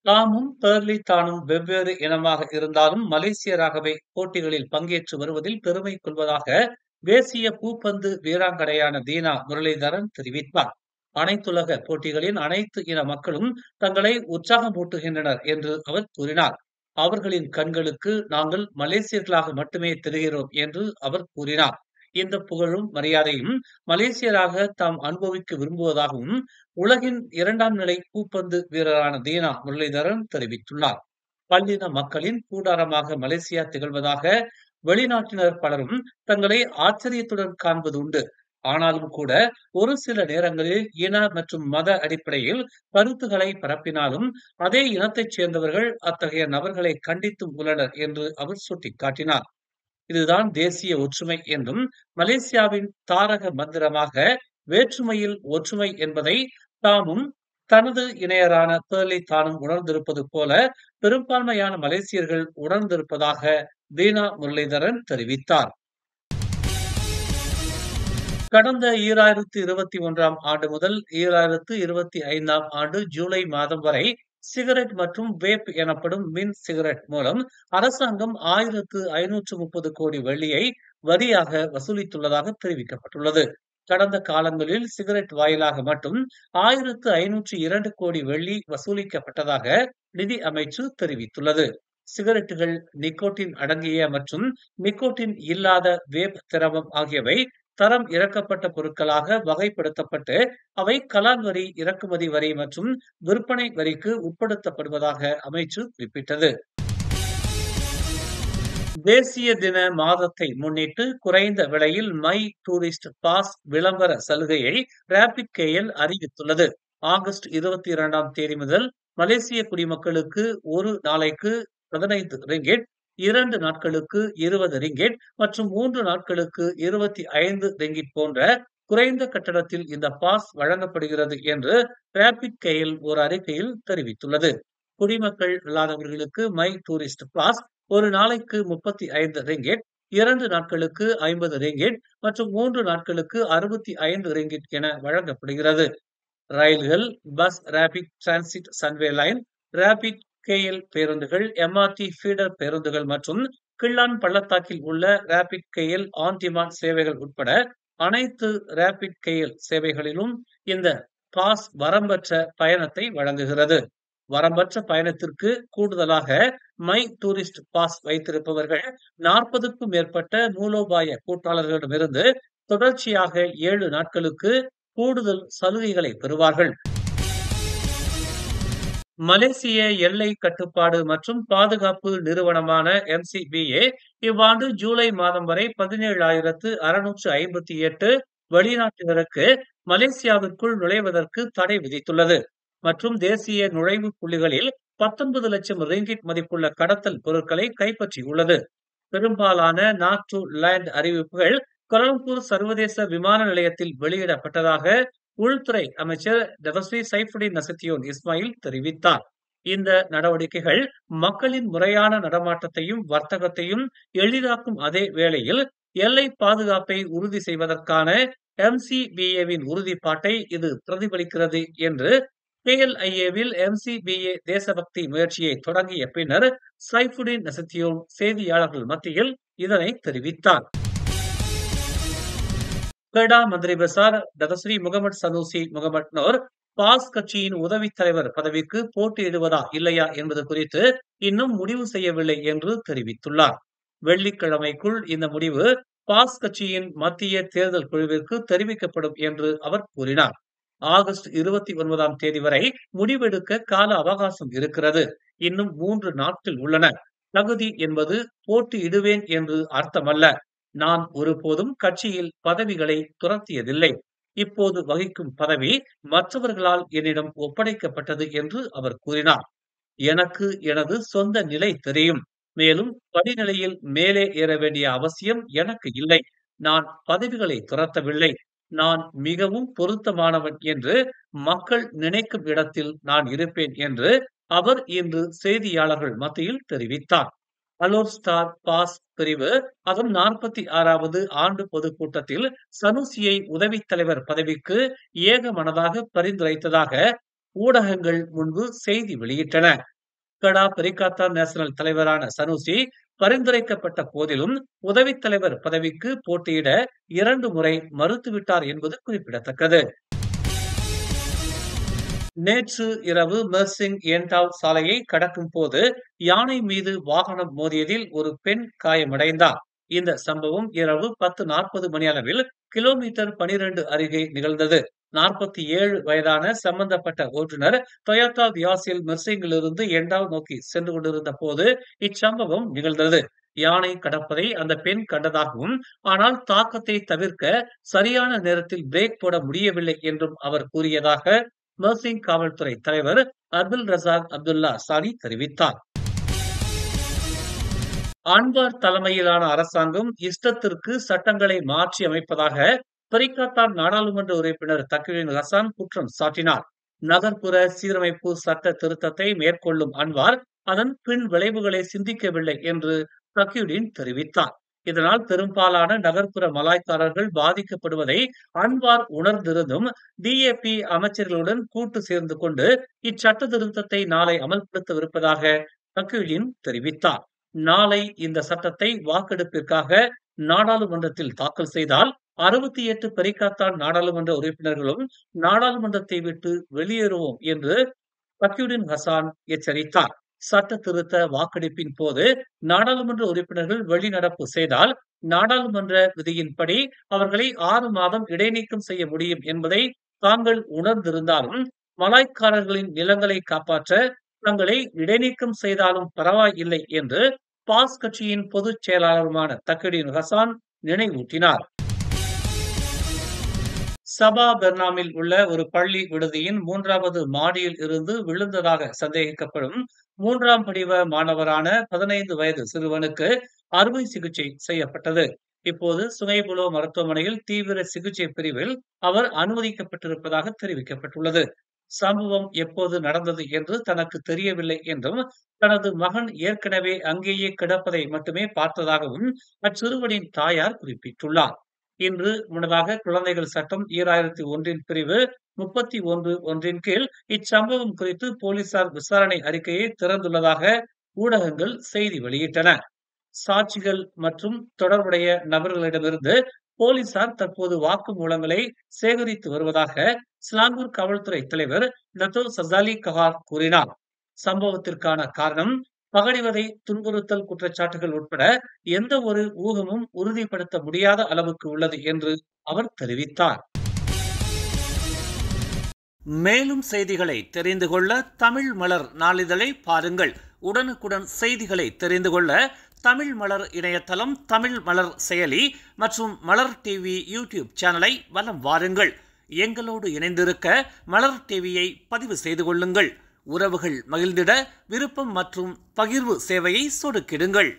தாமும் பெர்லி தானும் வெவ்வேறு இனமாக இருந்தாலும் மலேசியராகவே போட்டிகளில் பங்கேற்று வருவதில் பெருமை கொள்வதாக தேசிய பூப்பந்து வீராங்கனையான தீனா முரளிதரன் தெரிவித்தார். அனைத்துலக போட்டிகளின் அனைத்து இன மக்களும் தங்களை உற்சாகமூட்டுகின்றனர் என்று அவர் கூறினார். அவர்களின் கண்களுக்கு நாங்கள் மலேசியர்களாக மட்டுமே தெரிகிறோம் என்று அவர் கூறினார். இந்த புகழும் மரியாதையும் மலேசியராக தாம் அனுபவிக்க விரும்புவதாகவும் உலகின் இரண்டாம் நிலை பூப்பந்து வீரரான தீனா முரளிதரன் தெரிவித்துள்ளார். பல்லின மக்களின் கூடாரமாக மலேசியா திகழ்வதாக வெளிநாட்டினர் பலரும் தங்களை ஆச்சரியத்துடன் காண்பது உண்டு. ஆனாலும் கூட ஒரு சில நேரங்களில் இன மற்றும் மத அடிப்படையில் கருத்துக்களை பரப்பினாலும் அதே இனத்தைச் சேர்ந்தவர்கள் அத்தகைய நபர்களை கண்டித்தும் உள்ளனர் என்று அவர் சுட்டிக்காட்டினார். இதுதான் தேசிய ஒற்றுமை என்றும் மலேசியாவின் தாரக மந்திரமாக வேற்றுமையில் ஒற்றுமை என்பதை தாமும் தனது இணையரான பெர்லி தானும் உணர்ந்திருப்பது போல பெரும்பான்மையான மலேசியர்கள் உணர்ந்திருப்பதாக தீனா முரளிதரன் தெரிவித்தார். கடந்த 2021ஆம் ஆண்டு முதல் 2025ஆம் ஆண்டு ஜூலை மாதம் வரை சிகரெட் மற்றும் வேப் எனப்படும் மின் சிகரெட் மூலம் அரசாங்கம் 1530 கோடி வெள்ளியை வரியாக வசூலித்துள்ளதாக தெரிவிக்கப்பட்டுள்ளது. கடந்த காலங்களில் சிகரெட் வாயிலாக மட்டும் 1502 கோடி வெள்ளி வசூலிக்கப்பட்டதாக நிதி அமைச்சு தெரிவித்துள்ளது. சிகரெட்டுகள் நிக்கோட்டின் அடங்கிய மற்றும் நிக்கோட்டின் இல்லாத வேப் திரவம் ஆகியவை தரம் இறக்கப்பட்ட பொருட்களாக வகைப்படுத்தப்பட்டு அவை கலால் வரி, இறக்குமதி வரி மற்றும் விற்பனை வரிக்கு உட்படுத்தப்படுவதாக அமைச்சு குறிப்பிட்டது. தேசிய தின மாதத்தை முன்னிட்டு குறைந்த விலையில் மை டூரிஸ்ட் பாஸ் விளம்பர சலுகையை ராபிட் கேஎல் அறிவித்துள்ளது. ஆகஸ்ட் 22ஆம் தேதி முதல் மலேசிய குடிமக்களுக்கு ஒரு நாளைக்கு 15 ரிங்கெட், 2 நாட்களுக்கு 20 ரிங்கெட் மற்றும் 3 நாட்களுக்கு 25 ரிங்கெட் போன்ற குறைந்த கட்டணத்தில் இந்த பாஸ் வழங்கப்படுகிறது என்று ராபிட் கேஎல் ஒரு அறிக்கையில் தெரிவித்துள்ளது. குடிமக்கள் இல்லாதவர்களுக்கு மை டூரிஸ்ட் பாஸ் ஒரு நாளைக்கு 35 ரிங்கெட், 2 நாட்களுக்கு 50 ரிங்கெட் மற்றும் 3 நாட்களுக்கு 65 ரிங்கெட் என வழங்கப்படுகிறது. ரயில்கள், bus rapid transit Sunway Line, Rapid KL பேருந்துகள், எம்ஆர்டி ஃபீடர் பேருந்துகள் மற்றும் கிள்ளான் பள்ளத்தாக்கில் உள்ள ராபிட் கேஎல் ஆன் டிமாண்ட் சேவைகள் உட்பட அனைத்து ராபிட் கேஎல் சேவைகளிலும் இந்த பாஸ் வரம்பற்ற பயணத்தை வழங்குகிறது. வரம்பற்ற பயணத்திற்கு கூடுதலாக மை டூரிஸ்ட் பாஸ் வைத்திருப்பவர்கள் 40க்கும் மேற்பட்ட மூலோபாய கூட்டாளர்களிடமிருந்து தொடர்ச்சியாக 7 நாட்களுக்கு கூடுதல் சலுகைகளை பெறுவார்கள். மலேசிய எல்லை கட்டுப்பாடு மற்றும் பாதுகாப்பு நிறுவனமான MCBA இவ்வாண்டு ஜூலை மாதம் வரை 17,658 வெளிநாட்டினருக்கு மலேசியாவிற்குள் நுழைவதற்கு தடை விதித்துள்ளது மற்றும் தேசிய நுழைவு புள்ளிகளில் 19 லட்சம் ரிங்கிட் மதிப்புள்ள கடத்தல் பொருட்களை கைப்பற்றியுள்ளது. பெரும்பாலான நாட் டு லேண்ட் அறிவிப்புகள் கொலம்பூர் சர்வதேச விமான நிலையத்தில் வெளியிடப்பட்டதாக உள்துறை அமைச்சர் டதஸ்ரீ சைஃபுடின் நசுத்தியோன் இஸ்மாயில் தெரிவித்தார். இந்த நடவடிக்கைகள் மக்களின் முறையான நடமாட்டத்தையும் வர்த்தகத்தையும் எளிதாக்கும் அதே வேளையில் எல்லை பாதுகாப்பை உறுதி செய்வதற்கான MCBAவின் உறுதிப்பாட்டை இது பிரதிபலிக்கிறது என்று KLIAவில் MCBA தேசபக்தி முயற்சியை தொடங்கிய பின்னர் சைஃபுடின் நசுத்தியோன் செய்தியாளர்கள் மத்தியில் இதனை தெரிவித்தார். Kedah Menteri Besar Dato' Sri Muhammad Sanusi Muhammad Nor PAS கட்சியின் உதவி தலைவர் பதவிக்கு போட்டியிடுவதா இல்லையா என்பது குறித்து இன்னும் முடிவு செய்யவில்லை என்று தெரிவித்துள்ளார். வெள்ளிக்கிழமைக்குள் இந்த முடிவு பாஸ் கட்சியின் மத்திய தேர்தல் குழுவிற்கு தெரிவிக்கப்படும் என்று அவர் கூறினார். ஆகஸ்ட் 29ஆம் தேதி வரை முடிவெடுக்க கால அவகாசம் இருக்கிறது. இன்னும் 3 நாட்கள் உள்ளன. தகுதி என்பது போட்டியிடுவேன் என்று அர்த்தமல்ல. நான் ஒருபோதும் கட்சியில் பதவிகளை துரத்தியதில்லை. இப்போது வகிக்கும் பதவி மற்றவர்களால் என்னிடம் ஒப்படைக்கப்பட்டது என்று அவர் கூறினார். எனக்கு எனது சொந்த நிலை தெரியும். மேலும் படிநிலையில் மேலே ஏற வேண்டிய அவசியம் எனக்கு இல்லை. நான் பதவிகளை துரத்தவில்லை. நான் மிகவும் பொருத்தமானவன் என்று மக்கள் நினைக்கும் இடத்தில் நான் இருப்பேன் என்று அவர் இன்று செய்தியாளர்கள் மத்தியில் தெரிவித்தார். அலோர் ஸ்டார் பாஸ் பிரிவு அதன் 46வது ஆண்டு பொதுக்கூட்டத்தில் சனூசியை உதவித் தலைவர் பதவிக்கு ஏகமனதாக பரிந்துரைத்ததாக ஊடகங்கள் முன்பு செய்தி வெளியிட்டன. கடா பெரிகாத்தா நேஷனல் தலைவரான சனூசி பரிந்துரைக்கப்பட்ட போதிலும் உதவித் தலைவர் பதவிக்கு போட்டியிட 2 முறை மறுத்துவிட்டார் என்பது குறிப்பிடத்தக்கது. நேற்று இரவு மெர்சிங் ஏண்டாவ் சாலையை கடக்கும் போது யானை மீது வாகனம் மோதியதில் ஒரு பெண் காயமடைந்தார். இந்த சம்பவம் இரவு 10:40 மணியளவில் கிலோமீட்டர் 12 அருகே நிகழ்ந்தது. 47 வயதான சம்பந்தப்பட்ட ஓட்டுநர் டொயோட்டா வியாஸில் மெர்சிங்கிலிருந்து ஏண்டாவ் நோக்கி சென்று கொண்டிருந்த போது இச்சம்பவம் நிகழ்ந்தது. யானை கடப்பதை அந்த பெண் கண்டதாகவும், ஆனால் தாக்கத்தை தவிர்க்க சரியான நேரத்தில் பிரேக் போட முடியவில்லை என்றும் அவர் கூறியதாக மெர்சிங் காவல்துறை தலைவர் அப்துல் ரசாக் அப்துல்லா சானி தெரிவித்தார். அன்வார் தலைமையிலான அரசாங்கம் இஷ்டத்திற்கு சட்டங்களை மாற்றி அமைப்பதாக பெரிகாத்தா நாடாளுமன்ற உறுப்பினர் தக்வீன் ஹசான் குற்றம் சாட்டினார். நகர்ப்புற சீரமைப்பு சட்ட திருத்தத்தை மேற்கொள்ளும் அன்வார் அதன் பின் விளைவுகளை சிந்திக்கவில்லை என்று தக்வீன் தெரிவித்தார். இதனால் பெரும்பாலான நகர்ப்புற மலாய்க்காரர்கள் பாதிக்கப்படுவதை அன்வார் உணர்ந்திருந்தும் டிஏபி அமைச்சர்களுடன் கூட்டு சேர்ந்து கொண்டு இச்சட்ட திருத்தத்தை நாளை அமல்படுத்தவிருப்பதாக தக்வீன் தெரிவித்தார். நாளை இந்த சட்டத்தை வாக்கெடுப்பிற்காக நாடாளுமன்றத்தில் தாக்கல் செய்தால் 68 பெரிகாத்தா நாடாளுமன்ற உறுப்பினர்களும் நாடாளுமன்றத்தை விட்டு வெளியேறுவோம் என்று தக்வீன் ஹசான் எச்சரித்தார். சட்ட திருத்த வாக்கெடுப்பின் போது நாடாளுமன்ற உறுப்பினர்கள் வெளிநடப்பு செய்தால் நாடாளுமன்ற விதியின்படி அவர்களை 6 மாதம் இடைநீக்கம் செய்ய முடியும் என்பதை தாங்கள் உணர்ந்திருந்தாலும் மலாய்க்காரர்களின் நிலங்களை காப்பாற்ற தங்களை இடைநீக்கம் செய்தாலும் பரவாயில்லை என்று பாஸ் கட்சியின் பொதுச் செயலாளருமான தக்வீன் ஹசான் நினைவூட்டினார். சபா பெர்னாமில் உள்ள ஒரு பள்ளி விடுதியின் 3வது மாடியில் இருந்து விழுந்ததாக சந்தேகிக்கப்படும் 3ஆம் படிவ மாணவரான 15 வயது சிறுவனுக்கு அறுவை சிகிச்சை செய்யப்பட்டது. இப்போது சுனைபுலோ மருத்துவமனையில் தீவிர சிகிச்சை பிரிவில் அவர் அனுமதிக்கப்பட்டிருப்பதாக தெரிவிக்கப்பட்டுள்ளது. சம்பவம் எப்போது நடந்தது என்று தனக்கு தெரியவில்லை என்றும், தனது மகன் ஏற்கனவே அங்கேயே கிடப்பதை மட்டுமே பார்த்ததாகவும் அச்சிறுவனின் தாயார் குறிப்பிட்டுள்ளார். இன்று முன்னதாக குழந்தைகள் சட்டம் 2001 பிரிவு 31(1) கீழ் இச்சம்பவம் குறித்து போலீசார் விசாரணை அறிக்கையை திறந்துள்ளதாக ஊடகங்கள் செய்தி வெளியிட்டன. சாட்சிகள் மற்றும் தொடர்புடைய நபர்களிடமிருந்து போலீசார் தற்போது வாக்குமூலங்களை சேகரித்து வருவதாக ஸ்லாங்கூர் காவல்துறை தலைவர் டத்தோ சசாலி கஹார் கூறினார். சம்பவத்திற்கான காரணம் பகடிவதை, துன்புறுத்தல் குற்றச்சாட்டுகள் உட்பட எந்த ஒரு ஊகமும் உறுதிப்படுத்த முடியாத அளவுக்கு உள்ளது என்று அவர் தெரிவித்தார். மேலும் செய்திகளை தெரிந்து கொள்ள தமிழ் மலர் நாளிதழை பாருங்கள். உடனுக்குடன் செய்திகளை தெரிந்து கொள்ள தமிழ் மலர் இணையதளம், தமிழ் மலர் செயலி மற்றும் மலர் டிவி யூடியூப் சேனலை வலம் வாருங்கள். எங்களோடு இணைந்திருக்க மலர் டிவியை பதிவு செய்து கொள்ளுங்கள். உறவுகள் மகிழ்ந்திட விருப்பம் மற்றும் பகிர்வு சேவையை சொடுக்கிடுங்கள்.